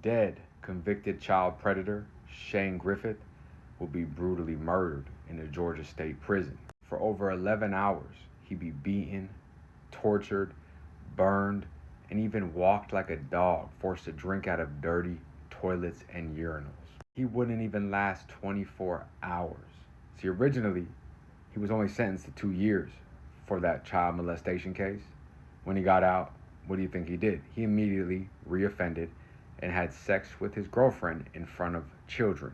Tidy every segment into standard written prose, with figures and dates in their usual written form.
Dead convicted child predator Shane Griffith will be brutally murdered in a Georgia state prison. For over 11 hours, he'd be beaten, tortured, burned, and even walked like a dog, forced to drink out of dirty toilets and urinals. He wouldn't even last 24 hours. See, originally, he was only sentenced to 2 years for that child molestation case. When he got out, what do you think he did? He immediately reoffended and had sex with his girlfriend in front of children.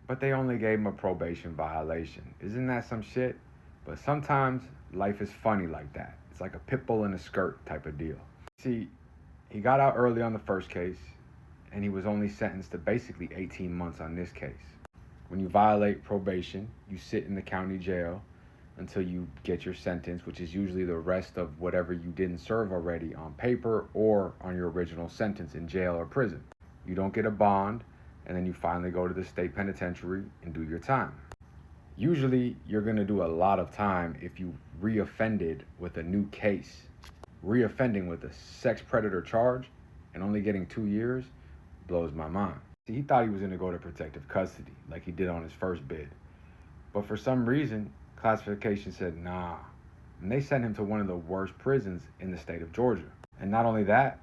But they only gave him a probation violation. Isn't that some shit? But sometimes life is funny like that. It's like a pit bull in a skirt type of deal. See, he got out early on the first case, and he was only sentenced to basically 18 months on this case. When you violate probation, you sit in the county jail until you get your sentence, which is usually the rest of whatever you didn't serve already on paper or on your original sentence in jail or prison. You don't get a bond, and then you finally go to the state penitentiary and do your time. Usually, you're going to do a lot of time if you reoffended with a new case. Reoffending with a sex predator charge and only getting 2 years blows my mind. See, he thought he was going to go to protective custody like he did on his first bid. But for some reason, classification said nah. And they sent him to one of the worst prisons in the state of Georgia. And not only that,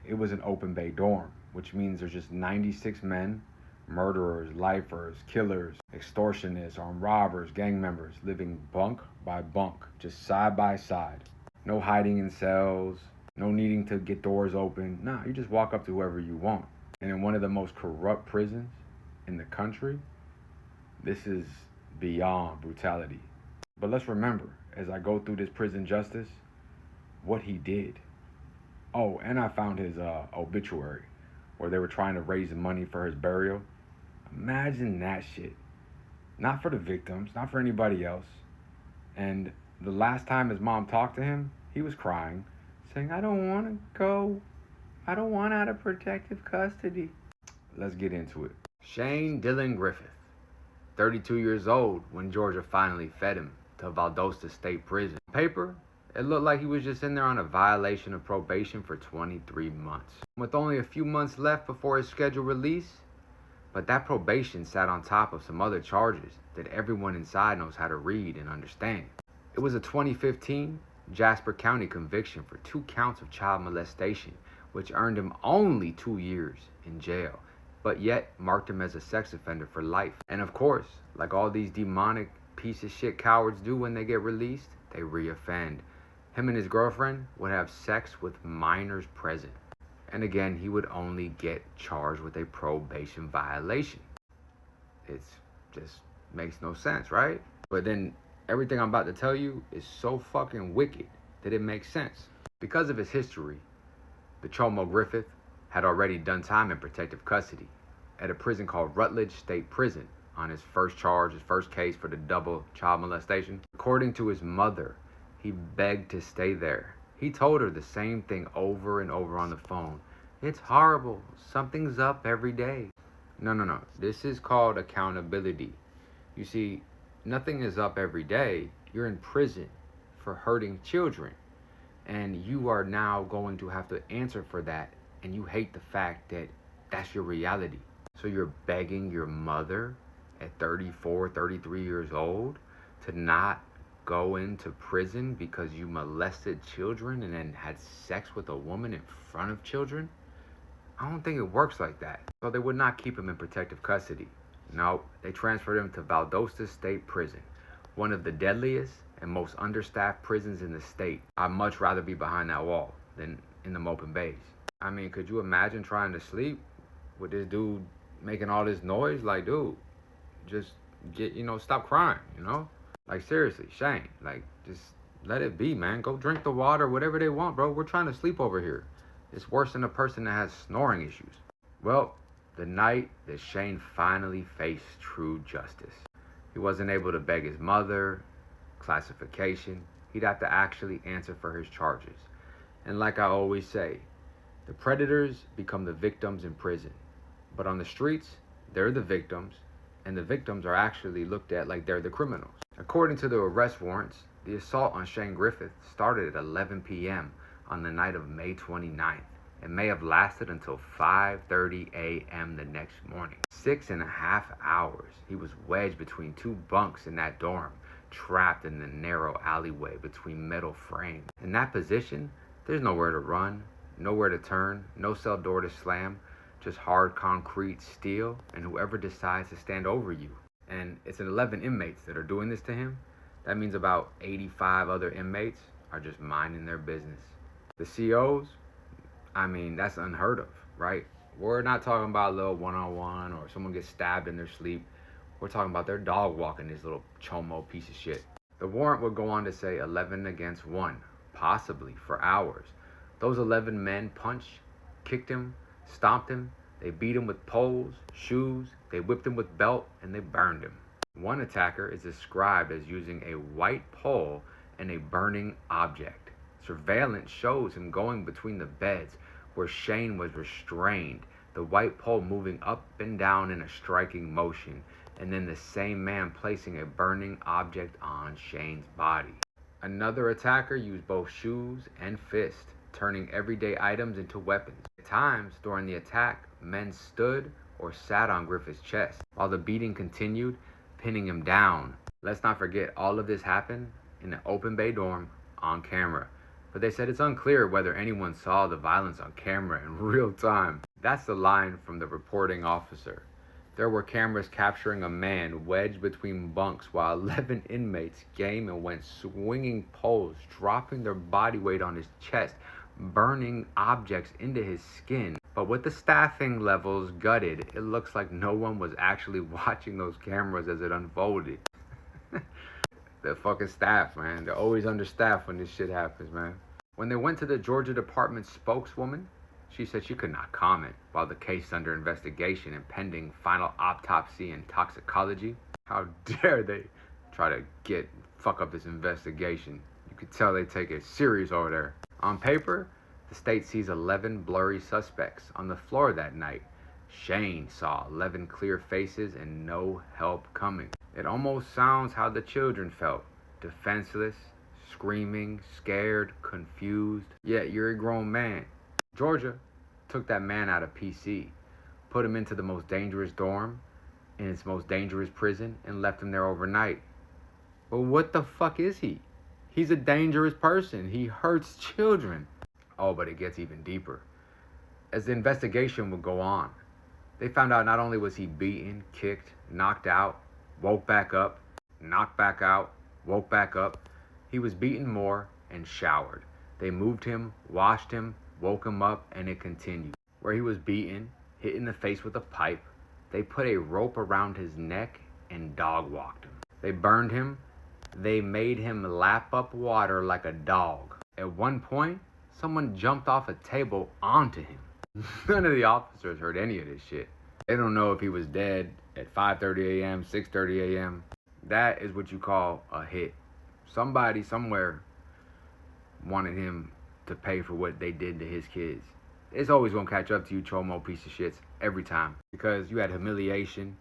it was an open bay dorm, which means there's just 96 men, murderers, lifers, killers, extortionists, armed robbers, gang members, living bunk by bunk, just side by side. No hiding in cells, no needing to get doors open. Nah, you just walk up to whoever you want. And in one of the most corrupt prisons in the country, this is beyond brutality. But let's remember, as I go through this prison justice, what he did. Oh, and I found his obituary, where they were trying to raise money for his burial. Imagine that shit. Not for the victims, not for anybody else. And the last time his mom talked to him, he was crying, saying, I don't want to go. I don't want out of protective custody. Let's get into it. Shane Dylan Griffith, 32 years old when Georgia finally fed him to Valdosta State Prison. On paper, it looked like he was just in there on a violation of probation for 23 months. With only a few months left before his scheduled release, but that probation sat on top of some other charges that everyone inside knows how to read and understand. It was a 2015 Jasper County conviction for 2 counts of child molestation, which earned him only 2 years in jail, but yet marked him as a sex offender for life. And of course, like all these demonic piece of shit cowards do when they get released, they reoffend. Him and his girlfriend would have sex with minors present. And again, he would only get charged with a probation violation. It just makes no sense, right? But then everything I'm about to tell you is so fucking wicked that it makes sense. Because of his history, the Chomo Griffith had already done time in protective custody at a prison called Rutledge State Prison on his first charge, his first case for the double child molestation. According to his mother, he begged to stay there. He told her the same thing over and over on the phone. It's horrible. Something's up every day. No. This is called accountability. You see, nothing is up every day. You're in prison for hurting children. And you are now going to have to answer for that. And you hate the fact that that's your reality. So you're begging your mother at 34, 33 years old to not go into prison because you molested children and then had sex with a woman in front of children? I don't think it works like that. So they would not keep him in protective custody. No, they transferred him to Valdosta State Prison, one of the deadliest and most understaffed prisons in the state. I'd much rather be behind that wall than in the open bays. I mean, could you imagine trying to sleep with this dude making all this noise? Like, dude, just get, stop crying, Like, seriously, Shane, like, just let it be, man. Go drink the water, whatever they want, bro. We're trying to sleep over here. It's worse than a person that has snoring issues. Well, the night that Shane finally faced true justice, he wasn't able to beg his mother, classification. He'd have to actually answer for his charges. And like I always say, the predators become the victims in prison. But on the streets, they're the victims, and the victims are actually looked at like they're the criminals. According to the arrest warrants, the assault on Shane Griffith started at 11 p.m. on the night of May 29th, It may have lasted until 5:30 a.m. the next morning. 6.5 hours. He was wedged between two bunks in that dorm, trapped in the narrow alleyway between metal frames. In that position, there's nowhere to run, nowhere to turn, no cell door to slam, just hard concrete, steel, and whoever decides to stand over you. And it's 11 inmates that are doing this to him. That means about 85 other inmates are just minding their business. The COs, I mean, that's unheard of, right? We're not talking about a little one-on-one or someone gets stabbed in their sleep. We're talking about their dog walking this little chomo piece of shit. The warrant would go on to say 11 against 1, possibly for hours. Those 11 men punched, kicked him, stomped him. They beat him with poles, shoes, they whipped him with belt, and they burned him. One attacker is described as using a white pole and a burning object. Surveillance shows him going between the beds where Shane was restrained, the white pole moving up and down in a striking motion, and then the same man placing a burning object on Shane's body. Another attacker used both shoes and fists, turning everyday items into weapons. At times during the attack, men stood or sat on Griffith's chest while the beating continued, pinning him down. Let's not forget, all of this happened in an open bay dorm on camera. But they said it's unclear whether anyone saw the violence on camera in real time. That's the line from the reporting officer. There were cameras capturing a man wedged between bunks while 11 inmates came and went swinging poles, dropping their body weight on his chest, burning objects into his skin. But with the staffing levels gutted, it looks like no one was actually watching those cameras as it unfolded. The fucking staff, man. They're always understaffed when this shit happens, man. When they went to the Georgia Department spokeswoman, she said she could not comment while the case is under investigation and pending final autopsy and toxicology. How dare they try to fuck up this investigation? You could tell they take it serious over there. On paper, the state sees 11 blurry suspects on the floor that night. Shane saw 11 clear faces and no help coming. It almost sounds how the children felt. Defenseless, screaming, scared, confused. Yet you're a grown man. Georgia took that man out of PC, put him into the most dangerous dorm, in its most dangerous prison, and left him there overnight. But what the fuck is he? He's a dangerous person. He hurts children. Oh, but it gets even deeper. As the investigation would go on, they found out not only was he beaten, kicked, knocked out, woke back up, knocked back out, woke back up, he was beaten more and showered. They moved him, washed him, woke him up, and it continued. Where he was beaten, hit in the face with a pipe, they put a rope around his neck and dog walked him. They burned him. They made him lap up water like a dog. At one point, someone jumped off a table onto him. None of the officers heard any of this shit. They don't know if he was dead at 5:30 a.m., 6:30 a.m. That is what you call a hit. Somebody somewhere wanted him to pay for what they did to his kids. It's always gonna catch up to you, chomo piece of shits, every time. Because you had humiliation,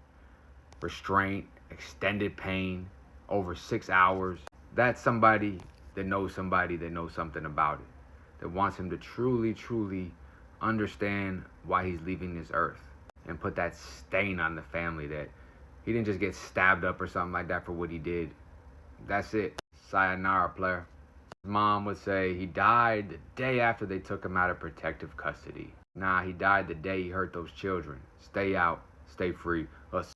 restraint, extended pain, over 6 hours. That's somebody that knows something about it. That wants him to truly, truly understand why he's leaving this earth. And put that stain on the family that he didn't just get stabbed up or something like that for what he did. That's it. Sayonara, player. His mom would say he died the day after they took him out of protective custody. Nah, he died the day he hurt those children. Stay out, stay free.